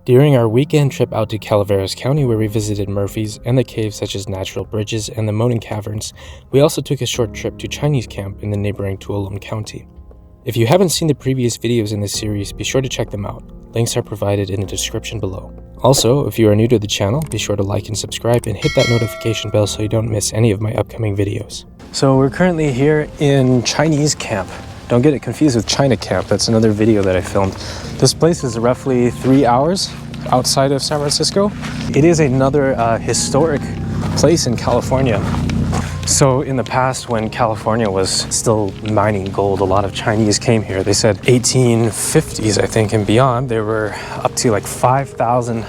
During our weekend trip out to Calaveras County, where we visited Murphy's and the caves such as Natural Bridges and the Moaning Caverns, we also took a short trip to Chinese camp in the neighboring Tuolumne County. If you haven't seen the previous videos in this series, be sure to check them out. Links are provided in the description below. Also, if you are new to the channel, be sure to like and subscribe and hit that notification bell so you don't miss any of my upcoming videos. So we're currently here in Chinese camp. Don't get it confused with China camp. That's another video that I filmed. This place is roughly 3 hours outside of San Francisco. It is another historic place in California. So in the past, when California was still mining gold, a lot of Chinese came here. They said 1850s, I think, and beyond, there were up to like 5,000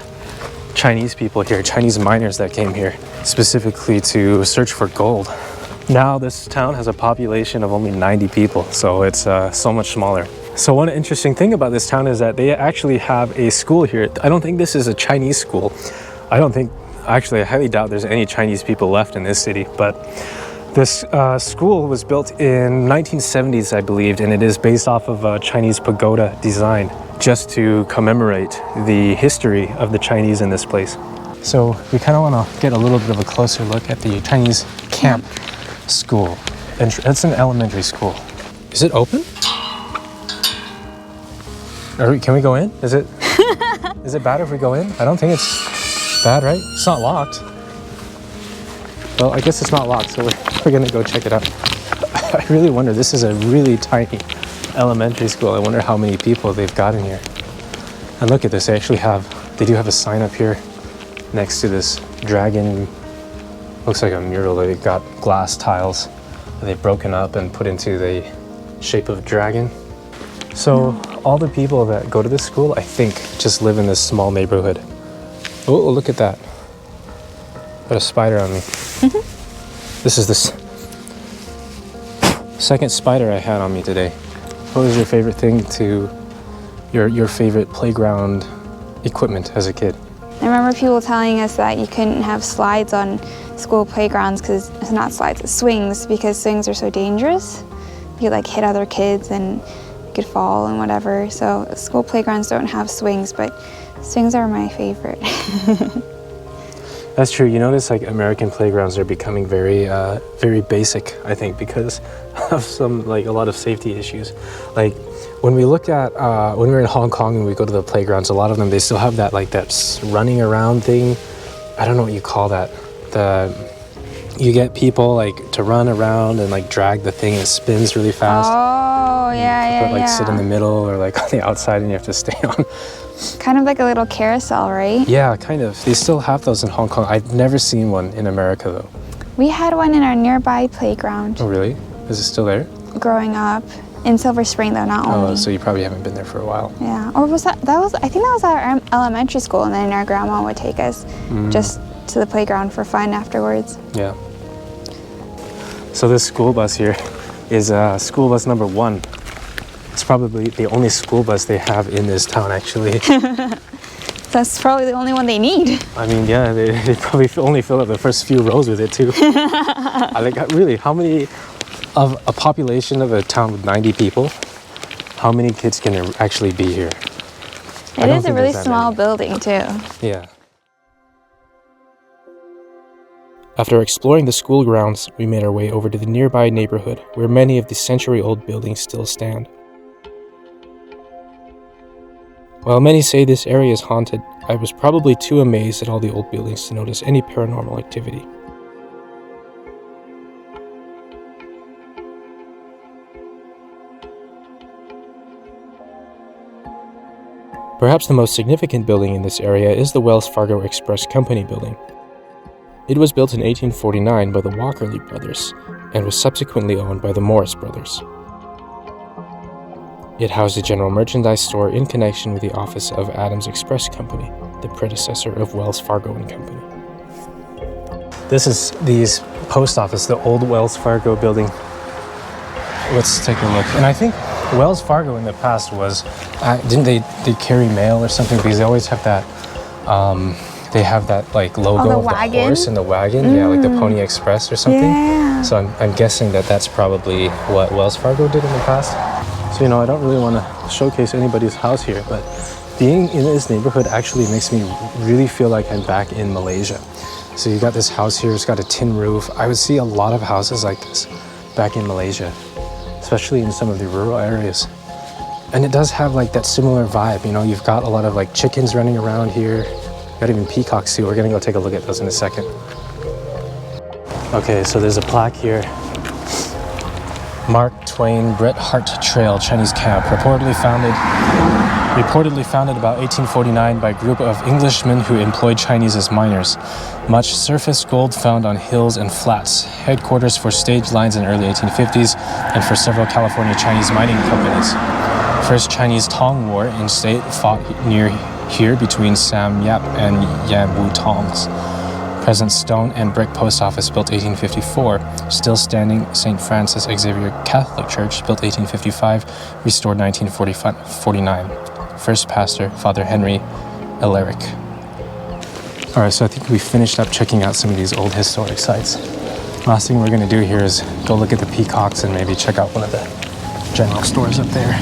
Chinese people here, Chinese miners that came here specifically to search for gold. Now this town has a population of only 90 people, so it's so much smaller. So one interesting thing about this town is that they actually have a school here. I don't think this is a Chinese school. Actually, I highly doubt there's any Chinese people left in this city, but this school was built in 1970s, I believe, and it is based off of a Chinese pagoda design just to commemorate the history of the Chinese in this place. So we kind of want to get a little bit of a closer look at the Chinese camp school. It's an elementary school. Is it open? Can we go in? Is it bad if we go in? I don't think it's bad, right? It's not locked. Well, I guess it's not locked, so we're gonna go check it out. I really wonder, this is a really tiny elementary school. I wonder how many people they've got in here. And look at this, they do have a sign up here next to this dragon. Looks like a mural. They've got glass tiles that they've broken up and put into the shape of a dragon. So all the people that go to this school, I think, just live in this small neighborhood. Oh, look at that. Got a spider on me. This is the second spider I had on me today. What was your favorite thing your favorite playground equipment as a kid? I remember people telling us that you couldn't have slides on school playgrounds because it's not slides, it's swings, because swings are so dangerous. You could like hit other kids and you could fall and whatever. So school playgrounds don't have swings, but swings are my favorite. That's true. You notice like American playgrounds are becoming very basic, I think, because of a lot of safety issues. Like when we look at, when we're in Hong Kong and we go to the playgrounds, a lot of them, they still have that running around thing. I don't know what you call that. You get people like to run around and like drag the thing and it spins really fast. Oh, yeah. Sit in the middle or like on the outside and you have to stay on. Kind of like a little carousel, right? Yeah, kind of. They still have those in Hong Kong. I've never seen one in America though. We had one in our nearby playground. Oh, really? Is it still there? Growing up. In Silver Spring though, not only. Oh, so you probably haven't been there for a while. Yeah, or I think that was our elementary school, and then our grandma would take us just to the playground for fun afterwards. Yeah. So this school bus here is school bus number 1. It's probably the only school bus they have in this town, actually. That's probably the only one they need. I mean, yeah, they probably only fill up the first few rows with it too. Really, how many of a population of a town with 90 people, how many kids can there actually be here? It is a really small building too. Yeah. After exploring the school grounds, we made our way over to the nearby neighborhood where many of the century-old buildings still stand. While many say this area is haunted, I was probably too amazed at all the old buildings to notice any paranormal activity. Perhaps the most significant building in this area is the Wells Fargo Express Company building. It was built in 1849 by the Walkerly brothers and was subsequently owned by the Morris brothers. It housed a general merchandise store in connection with the office of Adams Express Company, the predecessor of Wells Fargo and Company. This is the post office, the old Wells Fargo building. Let's take a look. And I think Wells Fargo in the past was, didn't they carry mail or something? Because they always have that, they have that like logo of the horse and the wagon. Yeah, like the Pony Express or something. Yeah. So I'm guessing that's probably what Wells Fargo did in the past. So, I don't really want to showcase anybody's house here, but being in this neighborhood actually makes me really feel like I'm back in Malaysia. So you got this house here, it's got a tin roof. I would see a lot of houses like this back in Malaysia, especially in some of the rural areas. And it does have like that similar vibe, you know, you've got a lot of like chickens running around here. Got even peacocks too. We're gonna go take a look at those in a second. Okay, so there's a plaque here. Mark Twain Bret Harte Trail Chinese Camp, reportedly founded about 1849 by a group of Englishmen who employed Chinese as miners. Much surface gold found on hills and flats. Headquarters for stage lines in early 1850s and for several California Chinese mining companies. First Chinese Tong War in state fought near here between Sam Yap and Yan Wu Tongs. Present stone and brick post office built 1854. Still standing St. Francis Xavier Catholic Church built 1855, restored 1949. First pastor, Father Henry Alaric. Alright, so I think we finished up checking out some of these old historic sites. Last thing we're going to do here is go look at the peacocks and maybe check out one of the general stores up there.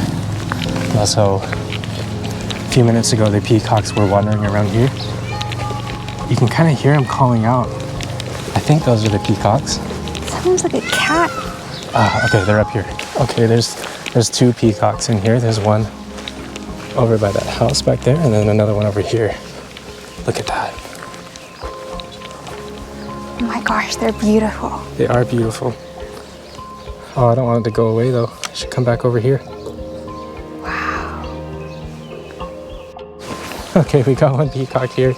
Also, a few minutes ago the peacocks were wandering around here. You can kind of hear them calling out. I think those are the peacocks. Sounds like a cat. Ah, okay, they're up here. Okay, there's two peacocks in here. There's one over by that house back there, and then another one over here. Look at that. Oh my gosh, they're beautiful. They are beautiful. Oh, I don't want it to go away though. I should come back over here. Wow. Okay, we got one peacock here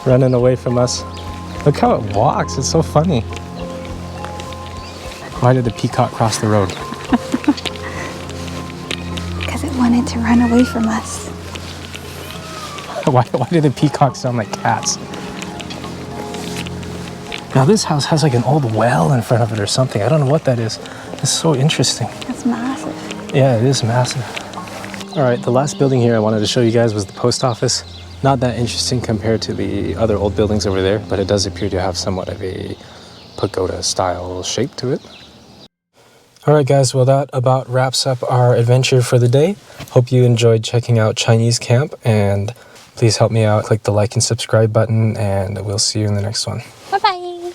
running away from us. Look how it walks. It's so funny. Why did the peacock cross the road? Because it wanted to run away from us. Why do the peacocks sound like cats? Now this house has like an old well in front of it or something. I don't know what that is. It's so interesting. That's massive. Yeah, it is massive. All right, the last building here I wanted to show you guys was the post office. Not that interesting compared to the other old buildings over there, but it does appear to have somewhat of a pagoda style shape to it. All right, guys, well, that about wraps up our adventure for the day. Hope you enjoyed checking out Chinese Camp, and please help me out. Click the like and subscribe button, and we'll see you in the next one. Bye-bye.